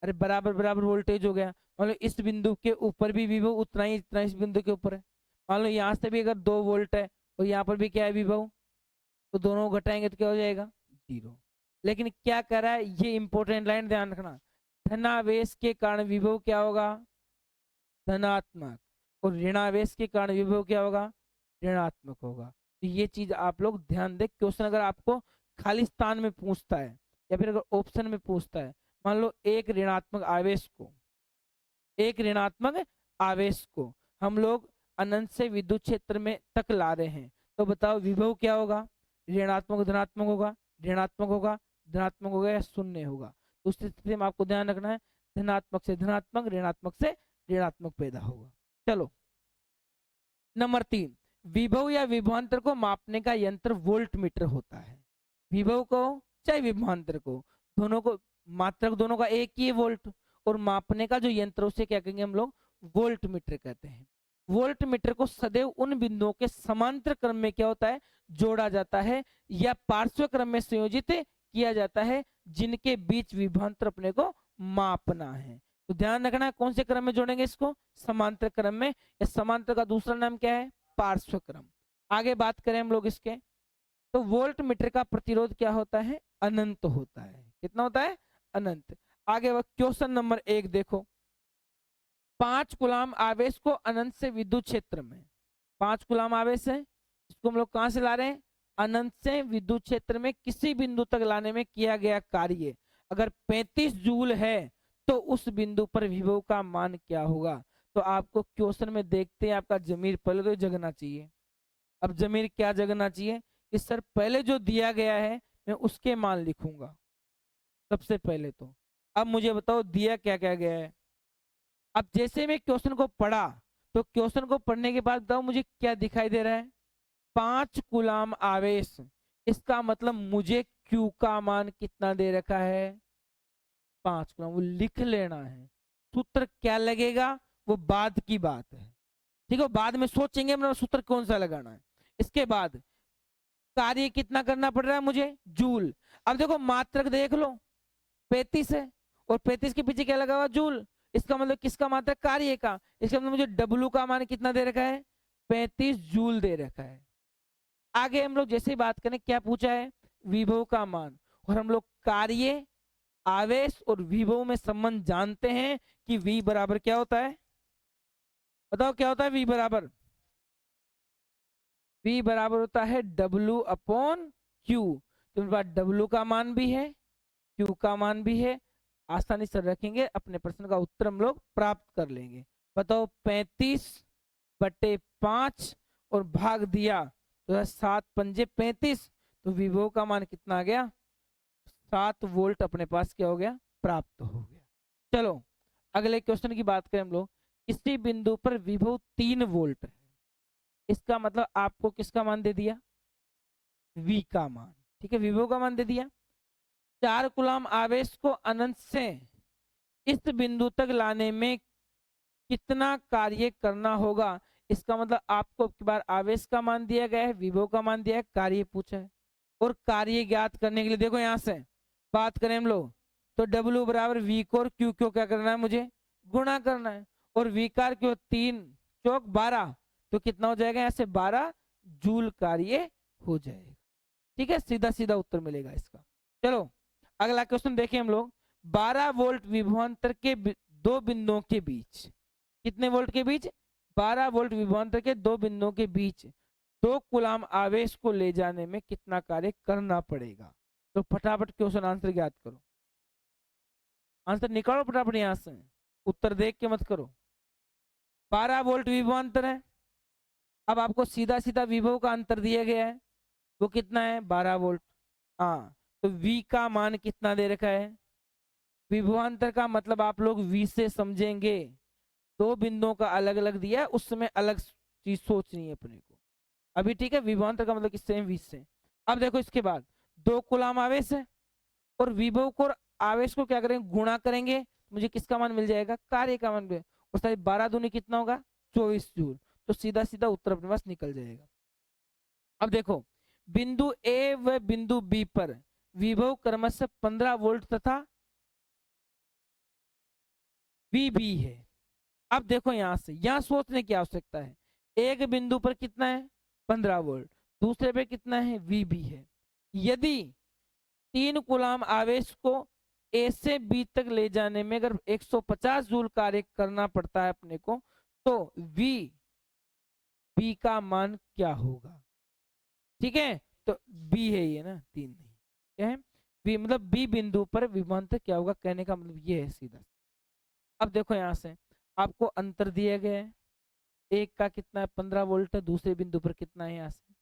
अरे बराबर बराबर वोल्टेज हो गया, मान लो इस बिंदु के ऊपर भी विभव उतना ही इतना इस बिंदु के ऊपर है, मान लो यहाँ से भी अगर 2 वोल्ट है और यहाँ पर भी क्या है विभव, तो दोनों घटाएंगे तो क्या हो जाएगा, 0। लेकिन क्या कर रहा है, ये इंपॉर्टेंट लाइन ध्यान रखना, धनावेश के कारण विभव क्या होगा, धनात्मक, और ऋणावेश के कारण विभव क्या होगा, ऋणात्मक होगा। तो ये चीज आप लोग ध्यान दें, क्वेश्चन अगर आपको खाली स्थान में पूछता है या फिर अगर ऑप्शन में पूछता है, मान लो एक ऋणात्मक आवेश को हम लोग अनंत से विद्युत क्षेत्र में तक ला रहे हैं, तो बताओ विभव क्या होगा, ऋणात्मक धनात्मक होगा, ऋणात्मक होगा, धनात्मक होगा या शून्य होगा। तो उस स्थिति में आपको ध्यान रखना है, धनात्मक से धनात्मक, ऋणात्मक से ऋणात्मक पैदा होगा। चलो नंबर 3, विभव या विभवांतर को मापने का यंत्र वोल्ट मीटर होता है। विभव को चाहे विभवांतर को, दोनों को मात्रक दोनों का एक ही है वोल्ट, और मापने का जो यंत्र उसे क्या कहेंगे हम लोग, वोल्ट मीटर कहते हैं। वोल्ट मीटर को सदैव उन बिंदुओं के समांतर क्रम में क्या होता है, जोड़ा जाता है या पार्श्व क्रम में संयोजित किया जाता है, जिनके बीच विभवांतर अपने को मापना है। तो ध्यान रखना है कौन से क्रम में जोड़ेंगे इसको, समांतर क्रम में, या समांतर का दूसरा नाम क्या है, पार्श्व क्रम। आगे बात करें हम लोग इसके, तो वोल्ट मीटर का प्रतिरोध क्या होता है? अनंत होता है। कितना होता है? अनंत। आगे वह क्वेश्चन नंबर 1 देखो, 5 कूलाम आवेश को अनंत से विद्युत क्षेत्र में, 5 कूलाम आवेश है, इसको हम लोग कहां से ला रहे हैं? अनंत से विद्युत क्षेत्र में किसी बिंदु तक लाने में किया गया कार्य अगर 35 जूल है तो उस बिंदु पर विभव का मान क्या होगा? तो आपको क्वेश्चन में देखते हैं आपका जमीर पहले तो जगना चाहिए। अब जमीर क्या जगना चाहिए कि सर पहले जो दिया गया है मैं उसके मान लिखूंगा सबसे पहले तो। अब मुझे बताओ दिया क्या क्या गया है। अब जैसे मैं क्वेश्चन को पढ़ा तो क्वेश्चन को पढ़ने के बाद बताओ मुझे क्या दिखाई दे रहा है? 5 कूलाम आवेश, इसका मतलब मुझे Q का मान कितना दे रखा है? 5 कूलाम। वो लिख लेना है, सूत्र क्या लगेगा वो बाद की बात है, ठीक है, बाद में सोचेंगे मतलब सूत्र कौन सा लगाना है। इसके बाद कार्य कितना करना पड़ रहा है मुझे? जूल। अब देखो मात्रक देख लो, 35 है और 35 के पीछे क्या लगा हुआ? जूल। इसका मतलब किसका मात्रक? कार्य का। इसका मतलब मुझे डब्लू का मान कितना दे रखा है? 35 जूल दे रखा है। आगे हम लोग जैसे ही बात करें क्या पूछा है? विभव का मान। और हम लोग कार्य, आवेश और विभव में संबंध जानते हैं कि V बराबर क्या होता है? बताओ क्या होता है V बराबर? V बराबर होता है W अपॉन Q। तो मेरे पास W का मान भी है, Q का मान भी है, आसानी से रखेंगे अपने प्रश्न का उत्तर हम लोग प्राप्त कर लेंगे। बताओ 35/5 और भाग दिया तो 7 पंजे 35, तो विभव का मान कितना आ गया? 7 वोल्ट अपने पास क्या हो गया? प्राप्त हो गया। चलो अगले क्वेश्चन की बात करें हम लोग, किसी बिंदु पर विभव 3 वोल्ट है, इसका मतलब आपको किसका मान दे दिया? V का मान, ठीक है, विभव का मान दे दिया। 4 कूलाम आवेश को अनंत से इस बिंदु तक लाने में कितना कार्य करना होगा? इसका मतलब आपको एक बार आवेश का मान दिया गया है, विभव का मान दिया है, कार्य पूछा है। और कार्य ज्ञात करने के लिए देखो यहां से बात करें हम लोग तो W बराबर V को और Q को क्या करना है? मुझे गुणा करना है। और V कार क्यों? 3 चौक 12, तो कितना हो जाएगा? यहाँ से 12 जूल कार्य हो जाएगा। ठीक है, सीधा सीधा उत्तर मिलेगा इसका। चलो अगला क्वेश्चन देखें हम लोग, 12 वोल्ट विभवांतर के दो बिंदुओं के बीच, कितने वोल्ट के बीच? 12 वोल्ट विभवांतर के दो बिंदुओं के बीच 2 कूलाम आवेश को ले जाने में कितना कार्य करना पड़ेगा? तो फटाफट क्वेश्चन आंसर ज्ञात करो, आंसर निकालो फटाफट यहां से, उत्तर देख के मत करो। 12 वोल्ट विभवांतर है, अब आपको सीधा सीधा विभव का अंतर दिया गया है, वो कितना है? 12 वोल्ट। हाँ, तो V का मान कितना दे रखा है? विभवांतर का मतलब आप लोग V से समझेंगे, दो बिंदुओं का अलग अलग दिया है, उस समय अलग चीज सोचनी है अपने को अभी, ठीक है। विभवांतर का मतलब किससे? V से। अब देखो इसके बाद 2 कूलाम आवेश है और विभव को आवेश को क्या करेंगे? गुणा करेंगे, मुझे किसका मान मिल जाएगा? कार्य का मान। और सारी 12 दूनी कितना होगा? 24 जूल। तो सीधा सीधा उत्तर अपने पास निकल जाएगा। अब देखो बिंदु ए व बिंदु बी पर विभव क्रमशः 15 वोल्ट तथा VB है। अब देखो यहां से यहां सोचने की आवश्यकता है, एक बिंदु पर कितना है? 15 वोल्ट, दूसरे पे कितना है? VB है। यदि 3 कूलाम आवेश को A से B तक ले जाने में अगर 150 जूल कार्य करना पड़ता है अपने को, तो VB का मान क्या होगा? ठीक है, तो B है ये ना, 3 नहीं, क्या है? B मतलब B बिंदु पर विभवांतर क्या होगा, कहने का मतलब ये है सीधा। अब देखो यहां से आपको अंतर दिया गया है, एक का कितना है? 15 वोल्ट है, दूसरे बिंदु पर कितना है? यहाँ से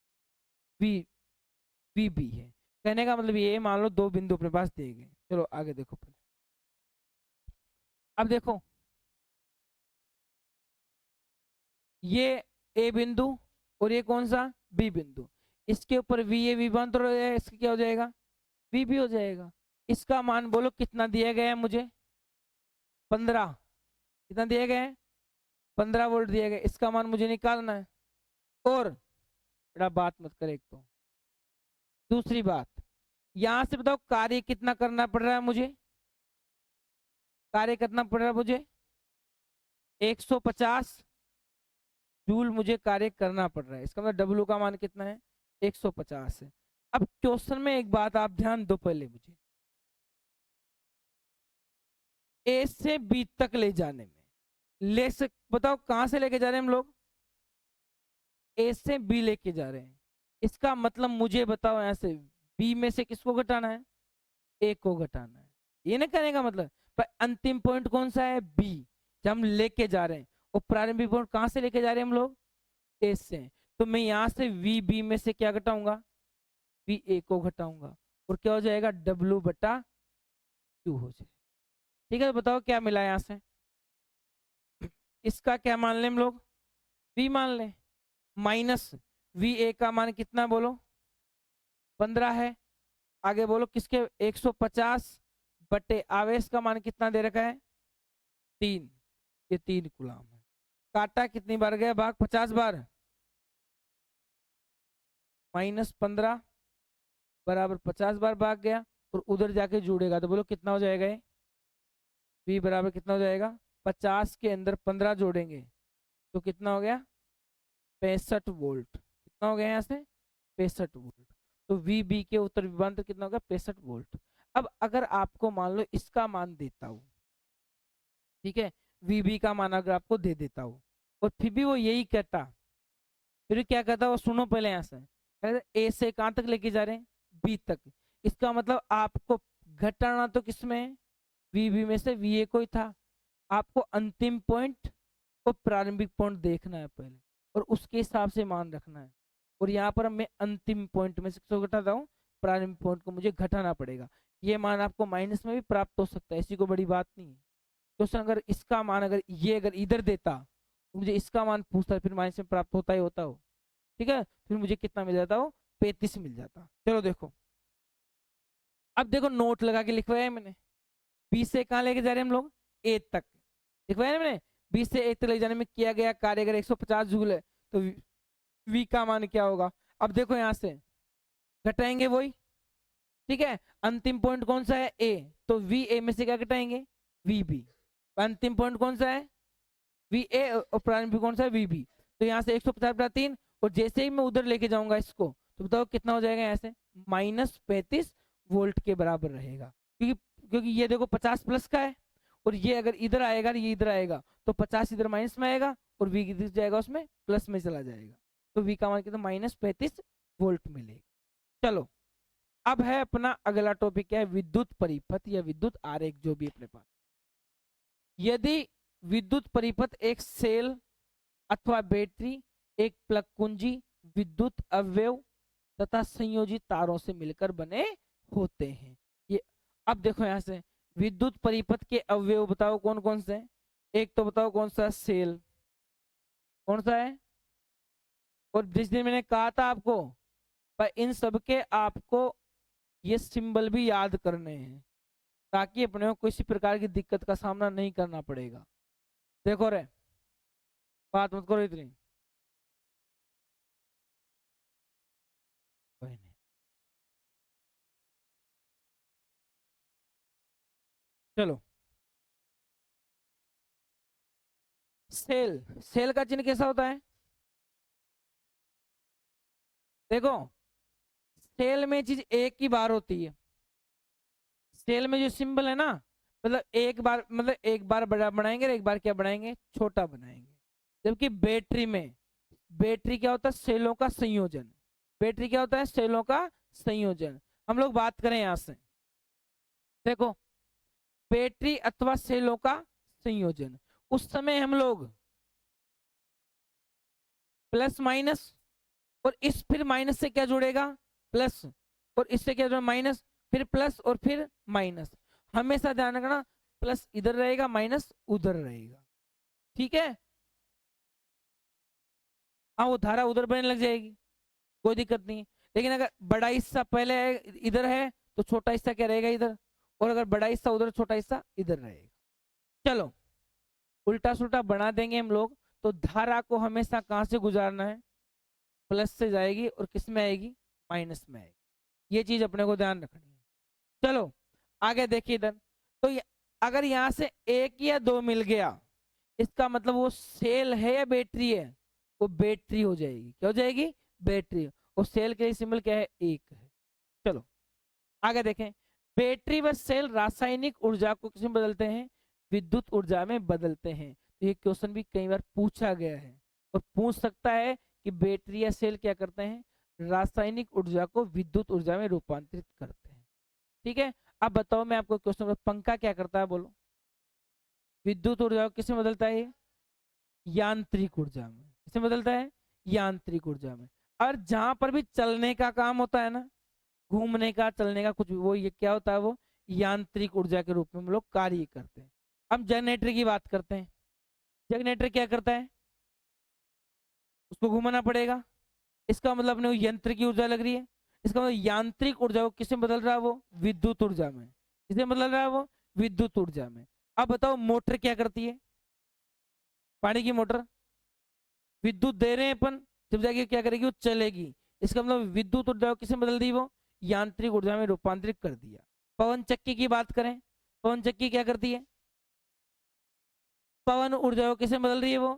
VB है, कहने का मतलब ये, मान लो 2 बिंदु अपने पास दिए गए। चलो आगे देखो। अब देखो ये A बिंदु और ये कौन सा? B बिंदु, इसके ऊपर VA विभवांतर हो जाएगा, इसका क्या हो जाएगा? VB हो जाएगा। इसका मान बोलो कितना दिया गया है मुझे? 15। कितना दिया गया है? 15 वोल्ट दिया गया, इसका मान मुझे निकालना है। और बड़ा बात मत करे एक तो, दूसरी बात यहां से बताओ कार्य कितना करना पड़ रहा है मुझे? कार्य कितना पड़ रहा है मुझे? 150 जूल मुझे कार्य करना पड़ रहा है, इसका मतलब डब्ल्यू का मान कितना है 150 है। अब क्वेश्चन में एक बात आप ध्यान दो, पहले मुझे ए से बी तक ले जाने में बताओ कहां से लेके जा रहे हैं हम लोग, ए से बी लेके जा रहे हैं, इसका मतलब मुझे बताओ यहां से बी में से किसको घटाना है, ए को घटाना है, ये ना करने का मतलब। पर अंतिम पॉइंट कौन सा है, बी, जब हम लेके जा रहे हैं, और प्रारंभिक पॉइंट कहां से लेके जा रहे हैं हम लोग, ए से। तो मैं यहां से वी बी में से क्या घटाऊंगा, वी ए को घटाऊंगा, और क्या हो जाएगा, डब्ल्यू बटा क्यू हो जाएगा। ठीक है, तो बताओ क्या मिला यहां से, इसका क्या मान लें हम लोग, वी मान लें, माइनस वी ए का मान कितना बोलो 15 है, आगे बोलो किसके 150 बटे आवेश का मान कितना दे रखा है 3, ये 3 कूलम है। काटा कितनी बार गया भाग 50 बार, -15 बराबर 50 बार भाग गया, और उधर जाके जुड़ेगा तो बोलो कितना हो जाएगा ये, V बराबर कितना हो जाएगा, 50 के अंदर 15 जोड़ेंगे तो कितना हो गया 65 वोल्ट, कितना हो गया यहाँ से 65 वोल्ट। तो वी बी के उत्तर विभवांतर कितना होगा 65 वोल्ट। अब अगर आपको मान लो इसका मान देता हूँ, ठीक है, वी बी का मान अगर आपको दे देता हूँ, और फिर भी वो यही कहता, फिर क्या कहता वो सुनो पहले यहाँ से, ए से कहाँ तक लेके जा रहे हैं बी तक, इसका मतलब आपको घटाना तो किसमें वी बी में से वी ए को ही था, आपको अंतिम पॉइंट और प्रारंभिक पॉइंट देखना है पहले, और उसके हिसाब से मान रखना है। और यहाँ पर मैं अंतिम पॉइंट में से किसको घटाता हूँ, प्रारंभिक पॉइंट को मुझे घटाना पड़ेगा। ये मान आपको माइनस में भी प्राप्त हो सकता है, ऐसी कोई बड़ी बात नहीं है। क्वेश्चन अगर इसका मान अगर ये अगर इधर देता तो मुझे इसका मान पूछता, फिर माइनस में प्राप्त होता ही होता हो, ठीक है, फिर मुझे कितना मिल जाता हो 35 मिल जाता। चलो देखो, अब देखो नोट लगा के लिखवाया है मैंने, बी से कहाँ लेके जा रहे हैं हम लोग ए तक, लिखवाया ना मैंने, बी से ए तक ले जाने में किया गया कार्य अगर 150 जूल है तो वी का मान क्या होगा। अब देखो यहां से घटाएंगे वही, ठीक है, अंतिम पॉइंट कौन सा है ए, तो वी ए में से क्या घटाएंगे वी बी, अंतिम पॉइंट कौन सा है वी ए, और प्रारंभिक कौन सा है वी बी। तो यहाँ से 150 बटा 3, और जैसे ही मैं उधर लेके जाऊंगा इसको तो बताओ कितना हो जाएगा, यहाँ से -35 वोल्ट के बराबर रहेगा, क्योंकि ये देखो 50 प्लस का है, और ये अगर इधर आएगा ये इधर आएगा तो 50 इधर माइनस में आएगा, और वी इधर जाएगा उसमें प्लस में चला जाएगा, तो वी का मान कितना -35 वोल्ट मिलेगा। चलो अब है अपना अगला टॉपिक क्या है, विद्युत परिपथ या विद्युत आरेख, जो भी अपने पास। यदि विद्युत परिपथ एक सेल अथवा बैटरी, एक प्लग कुंजी, विद्युत अवयव तथा संयोजित तारों से मिलकर बने होते हैं। ये अब देखो यहां से विद्युत परिपथ के अवयव बताओ कौन कौन से, एक तो बताओ कौन सा सेल, कौन सा है, और जिस दिन मैंने कहा था आपको पर इन सब के आपको ये सिंबल भी याद करने हैं ताकि अपने को किसी प्रकार की दिक्कत का सामना नहीं करना पड़ेगा। देखो रे, बात मत करो इतनी, कोई नहीं, चलो। सेल, सेल का चिन्ह कैसा होता है, देखो सेल में चीज एक ही बार होती है, सेल में जो सिंबल है ना, मतलब एक बार, मतलब एक बार बड़ा बनाएंगे और एक बार क्या बनाएंगे छोटा बनाएंगे। जबकि बैटरी में, बैटरी क्या होता है सेलों का संयोजन, बैटरी क्या होता है सेलों का संयोजन। हम लोग बात करें यहां से, देखो बैटरी अथवा सेलों का संयोजन, उस समय हम लोग प्लस माइनस, और इस फिर माइनस से क्या जुड़ेगा प्लस, और इससे क्या जुड़ेगा माइनस, फिर प्लस और फिर माइनस, हमेशा ध्यान रखना प्लस इधर रहेगा माइनस उधर रहेगा, ठीक है। हाँ वो धारा उधर बहने लग जाएगी, कोई दिक्कत नहीं है, लेकिन अगर बड़ा हिस्सा पहले इधर है तो छोटा हिस्सा क्या रहेगा इधर, और अगर बड़ा हिस्सा उधर छोटा हिस्सा इधर रहेगा। चलो उल्टा सुल्टा बना देंगे हम लोग, तो धारा को हमेशा कहां से गुजारना है, प्लस से जाएगी और किस में आएगी माइनस में आएगी, ये चीज अपने को ध्यान रखनी है। चलो आगे देखिए इधर, तो अगर यहाँ से एक या दो मिल गया इसका मतलब वो सेल है या बैटरी है, वो बैटरी हो जाएगी। क्या हो जाएगी? बैटरी। और सेल के लिए सिंबल क्या है? एक है। चलो आगे देखें। बैटरी व सेल रासायनिक ऊर्जा को किसमें बदलते हैं? विद्युत ऊर्जा में बदलते हैं। तो ये क्वेश्चन भी कई बार पूछा गया है और पूछ सकता है कि बैटरी या सेल क्या करते हैं? रासायनिक ऊर्जा को विद्युत ऊर्जा में रूपांतरित करते हैं। ठीक है, अब बताओ मैं आपको क्वेश्चन, पंखा क्या करता है बोलो? विद्युत ऊर्जा को किसमें बदलता है? यांत्रिक ऊर्जा में। किसमें बदलता है? यांत्रिक ऊर्जा में। और जहां पर भी चलने का काम होता है ना, घूमने का, चलने का, कुछ भी, वो ये क्या होता है? वो यांत्रिक ऊर्जा के रूप में हम लोग कार्य करते हैं। हम जनरेटर की बात करते हैं। जनरेटर क्या करता है? उसको घुमाना पड़ेगा। इसका मतलब अपने को यंत्र की ऊर्जा लग रही है। इसका मतलब यांत्रिक ऊर्जा को किसमें बदल रहा है? वो विद्युत ऊर्जा में। किसमें बदल रहा है? वो विद्युत ऊर्जा में। अब बताओ मोटर क्या करती है? पानी की मोटर, विद्युत दे रहे हैं अपन, जब जाके क्या करेगी? वो चलेगी। इसका मतलब विद्युत ऊर्जा को किसमें बदल दी? वो यांत्रिक ऊर्जा में रूपांतरित कर दिया। पवन चक्की की बात करें, पवन चक्की क्या करती है? पवन ऊर्जा को किसमें बदल रही है? वो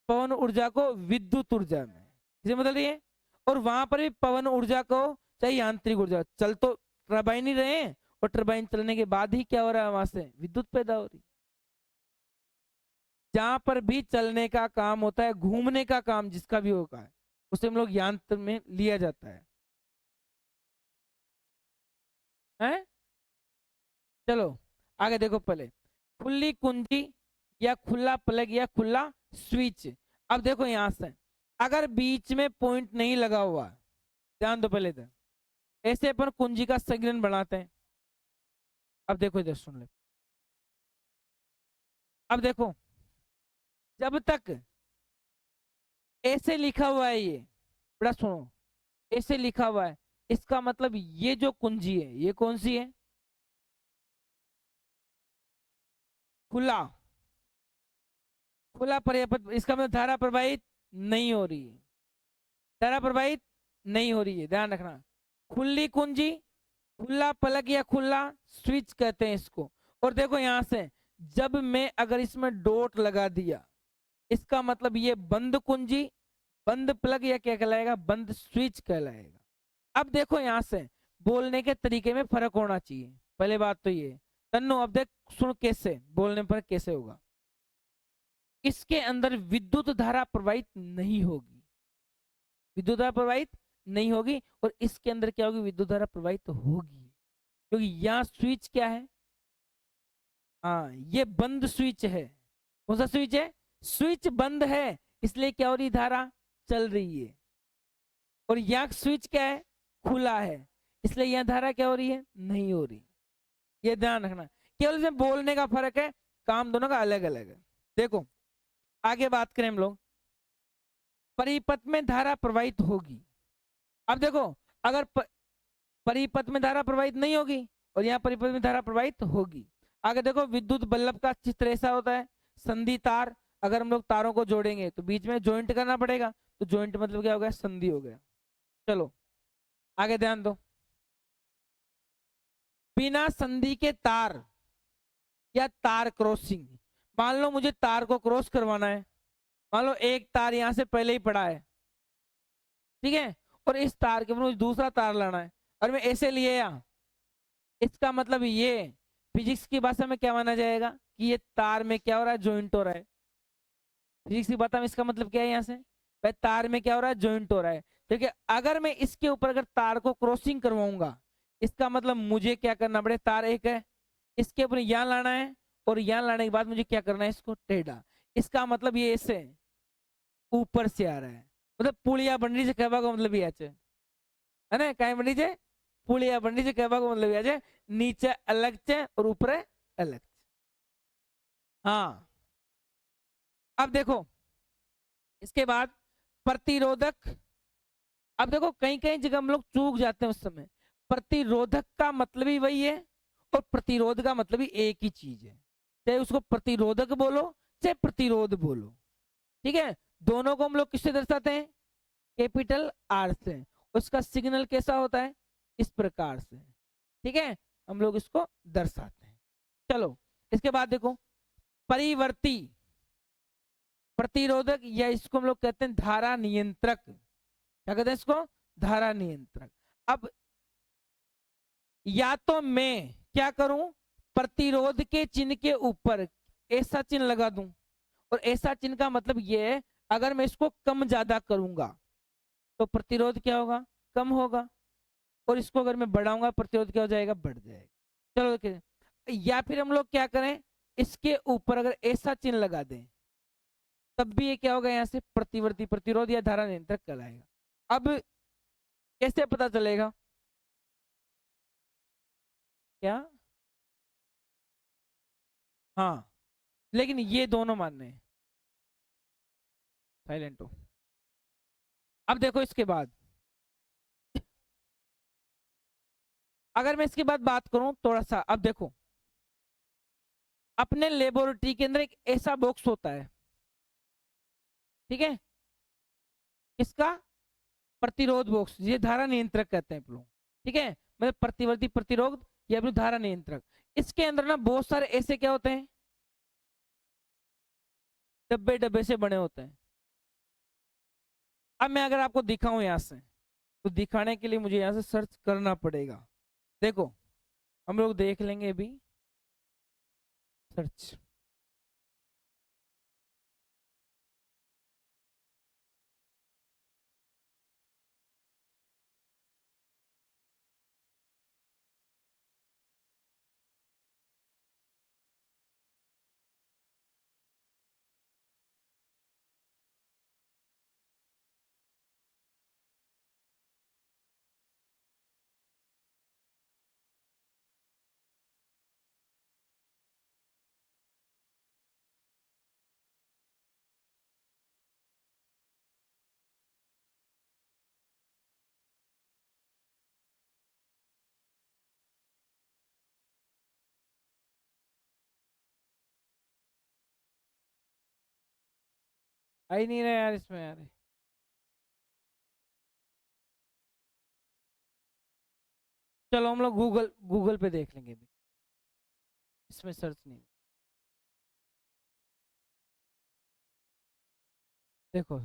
पवन ऊर्जा को विद्युत ऊर्जा में। किसे बदल रही है? और वहां पर भी पवन ऊर्जा को, चाहे यांत्रिक ऊर्जा, चल तो टरबाइन ही रहे हैं, और टरबाइन चलने के बाद ही क्या हो रहा है? वहां से विद्युत पैदा हो रही। जहां पर भी चलने का काम होता है, घूमने का काम जिसका भी होगा है, उसे हम लोग यंत्र में लिया जाता है। हैं? चलो आगे देखो। पहले खुली कुंजी या खुला प्लग या खुला स्विच। अब देखो यहां से, अगर बीच में पॉइंट नहीं लगा हुआ, ध्यान दो पहले तो, ऐसे अपन कुंजी का संघनन बनाते हैं। अब देखो इधर सुन ले। अब देखो, जब तक ऐसे लिखा हुआ है, ये बड़ा सुनो, ऐसे लिखा हुआ है, इसका मतलब ये जो कुंजी है, ये कौन सी है? खुला। खुला पर्याप्त, इसका मतलब धारा प्रवाहित नहीं हो रही है। धारा प्रवाहित नहीं हो रही है, ध्यान रखना। खुली कुंजी, खुला प्लग या खुला स्विच कहते हैं इसको। और देखो यहां से, जब मैं अगर इसमें डॉट लगा दिया, इसका मतलब ये बंद कुंजी, बंद प्लग या क्या कहलाएगा? बंद स्विच कहलाएगा। अब देखो यहां से, बोलने के तरीके में फर्क होना चाहिए, पहले बात तो ये। तन्नो अब देख, सुन कैसे बोलने पर कैसे होगा। इसके अंदर विद्युत धारा प्रवाहित नहीं होगी, विद्युत धारा प्रवाहित नहीं होगी, और इसके अंदर क्या होगी? विद्युत धारा प्रवाहित होगी। क्योंकि यहाँ स्विच क्या है? हाँ, ये बंद स्विच है। कौन सा स्विच है? स्विच बंद है, इसलिए क्या हो रही? धारा चल रही है। और यहाँ स्विच क्या है? खुला है, इसलिए यहाँ धारा क्या हो रही है? नहीं हो रही। ये ध्यान रखना, केवल इसमें बोलने का फर्क है, काम दोनों का अलग अलग है। देखो आगे बात करें हम लोग, परिपथ में धारा प्रवाहित होगी। अब देखो, अगर परिपथ में धारा प्रवाहित नहीं होगी और यहाँ परिपथ में धारा प्रवाहित होगी। आगे देखो, विद्युत बल्ब का चित्र ऐसा होता है, संधि तार। अगर हम लोग तारों को जोड़ेंगे तो बीच में ज्वाइंट करना पड़ेगा, तो ज्वाइंट मतलब क्या हो गया? संधि हो गया। चलो आगे ध्यान दो। बिना संधि के तार या तार क्रॉसिंग। मान लो मुझे तार को क्रॉस करवाना है, मान लो एक तार यहां से पहले ही पड़ा है, ठीक है, और इस तार के ऊपर मुझे दूसरा तार लाना है, और मैं ऐसे लिए यहाँ, इसका मतलब ये फिजिक्स की भाषा में क्या माना जाएगा? कि ये तार में क्या हो रहा है? ज्वाइंट हो रहा है। फिजिक्स की भाषा में इसका मतलब क्या है? यहाँ से भाई तार में क्या हो रहा है? ज्वाइंट हो रहा है। क्योंकि अगर मैं इसके ऊपर अगर तार को क्रॉसिंग करवाऊंगा, इसका मतलब मुझे क्या करना पड़े? तार एक है, इसके ऊपर यहाँ लाना है, और यहाँ लाने के बाद मुझे क्या करना है? इसको टेढ़ा। इसका मतलब ये ऐसे ऊपर से आ रहा है, मतलब पुलिया बन रही से कहवा का मतलब ये है ना, कहीं बन रही है पुलिया बन रही से कहवा का मतलब ये नीचे अलग से और ऊपर अलग। हाँ, अब देखो इसके बाद प्रतिरोधक। अब देखो कहीं कहीं जगह हम लोग चूक जाते हैं उस समय। प्रतिरोधक का मतलब ही वही है, और प्रतिरोध का मतलब ही एक ही चीज है, चाहे उसको प्रतिरोधक बोलो चाहे प्रतिरोध बोलो। ठीक है, दोनों को हम लोग किससे दर्शाते हैं? कैपिटल आर से। उसका सिग्नल कैसा होता है? इस प्रकार से। ठीक है, हम लोग इसको दर्शाते हैं। चलो इसके बाद देखो, परिवर्ती। प्रतिरोधक, या इसको हम लोग कहते हैं धारा नियंत्रक। क्या कहते हैं इसको? धारा नियंत्रक। अब या तो मैं क्या करूं, प्रतिरोध के चिन्ह के ऊपर ऐसा चिन्ह लगा दूं, और ऐसा चिन्ह का मतलब ये है अगर मैं इसको कम ज्यादा करूंगा तो प्रतिरोध क्या होगा? कम होगा। और इसको अगर मैं बढ़ाऊंगा प्रतिरोध क्या हो जाएगा? बढ़ जाएगा। चलो देखिए, या फिर हम लोग क्या करें, इसके ऊपर अगर ऐसा चिन्ह लगा दें तब भी ये क्या होगा? यहां से प्रतिवर्ती प्रतिरोध या धारा नियंत्रक कहलाएगा। अब कैसे पता चलेगा? क्या? हाँ, लेकिन ये दोनों मानने हैं। साइलेंट हो। अब देखो इसके बाद, अगर मैं इसके बाद बात करूं थोड़ा सा, अब देखो अपने लेबोरेटरी के अंदर एक ऐसा बॉक्स होता है, ठीक है, इसका प्रतिरोध बॉक्स, ये धारा नियंत्रक कहते हैं आप लोग, ठीक है, मतलब प्रतिवर्ती प्रतिरोध या फिर धारा नियंत्रक। इसके अंदर ना बहुत सारे ऐसे क्या होते हैं, डब्बे डब्बे से बने होते हैं। अब मैं अगर आपको दिखाऊं यहां से, तो दिखाने के लिए मुझे यहां से सर्च करना पड़ेगा। देखो हम लोग देख लेंगे अभी, सर्च। आ ही नहीं रहा यार इसमें यार। चलो हम लोग गूगल गूगल पे देख लेंगे अभी, इसमें सर्च नहीं। देखो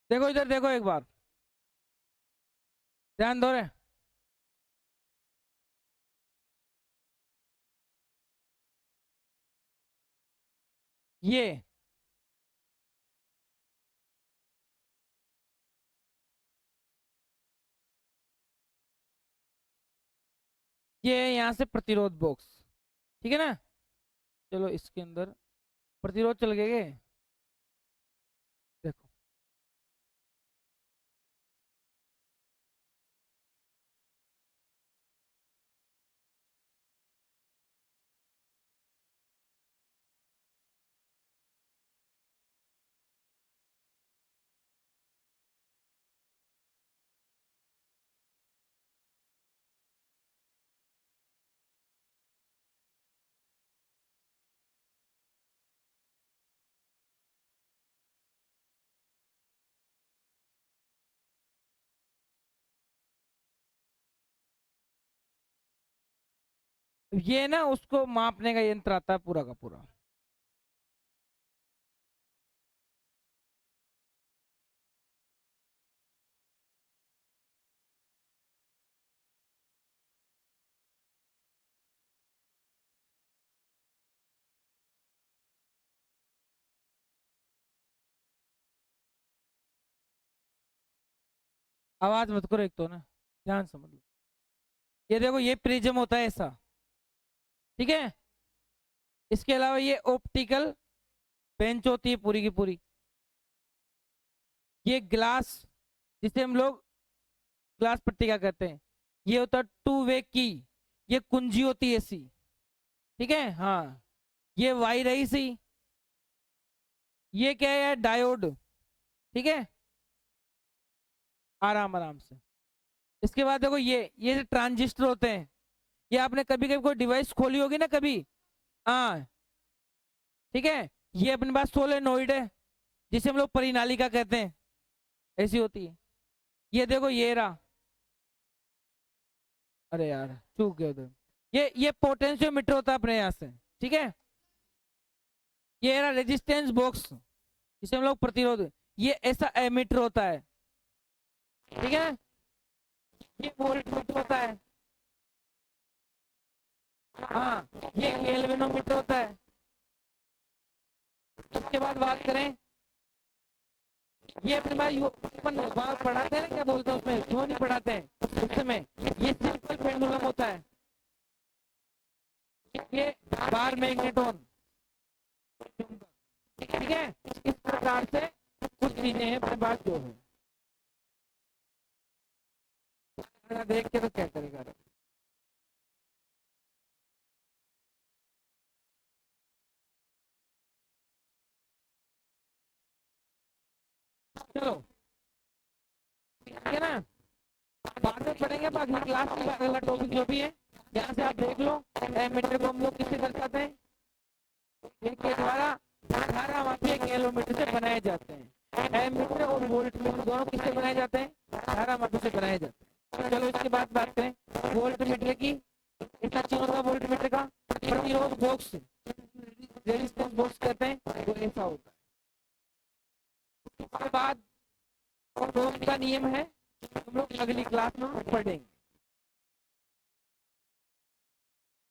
देखो इधर देखो एक बार, ध्यान दो रे। ये ये है यहाँ से प्रतिरोध बॉक्स, ठीक है ना। चलो इसके अंदर प्रतिरोध चल गए। देखो ये ना उसको मापने का यंत्र आता है पूरा का पूरा। आवाज मत करो एक तो ना, ध्यान समझ लो। ये देखो ये प्रिज्म होता है ऐसा, ठीक है। इसके अलावा ये ऑप्टिकल बेंच होती है पूरी की पूरी। ये ग्लास, जिसे हम लोग ग्लास पट्टिका कहते हैं, ये होता है टू वे की, ये कुंजी होती है ऐसी, ठीक है। हाँ, ये वाई रही सी, ये क्या है डायोड, ठीक है। आराम आराम से। इसके बाद देखो ये जो ट्रांजिस्टर होते हैं, ये आपने कभी कभी कोई डिवाइस खोली होगी ना कभी, हाँ, ठीक है। ये अपने पास सोलेनोइड है, जिसे हम लोग परिनालिका कहते हैं, ऐसी होती है। ये देखो ये रहा, अरे यार चूक गया उधर। ये पोटेंशियोमीटर होता है अपने यहाँ से, ठीक है। ये रहा रेजिस्टेंस बॉक्स, जिसे हम लोग प्रतिरोध, ये ऐसा एमीटर होता है, ठीक है। ये वोल्टमीटर होता है, हाँ। ये गैल्वेनोमीटर होता है। उसके बाद बात करें, ये अपने पास अपन पढ़ाते हैं ना, क्या बोलते हैं उसमें, क्यों नहीं पढ़ाते हैं उस समय, ये सिंपल पेंडुलम होता है। ये बार मैग्नेटोन, ठीक है। इस प्रकार से कुछ चीजें हैं अपने पास जो है, देख के तो क्या करेगा। चलो ठीक है ना, बाद में पढ़ेंगे, बाकी क्लास में अगला टॉपिक जो भी है, यहाँ से आप देख लो। एमीटर को हम लोग किससे दर्शाते हैं, के द्वारा धारा मापी किलोमीटर से बनाए जाते हैं। एमीटर और वोल्टमीटर दोनों किससे बनाए जाते हैं, धारा मापी से बनाए जाते हैं। चलो इसके बाद बात करें वोल्टमीटर की। इतना चीज होता है वोल्टमीटर का, प्रतिरोध बॉक्स, रेजिस्टेंस बॉक्स कहते हैं, वो ऐसा होता है। उसके बाद ओम का नियम है, हम लोग अगली क्लास में पढ़ेंगे।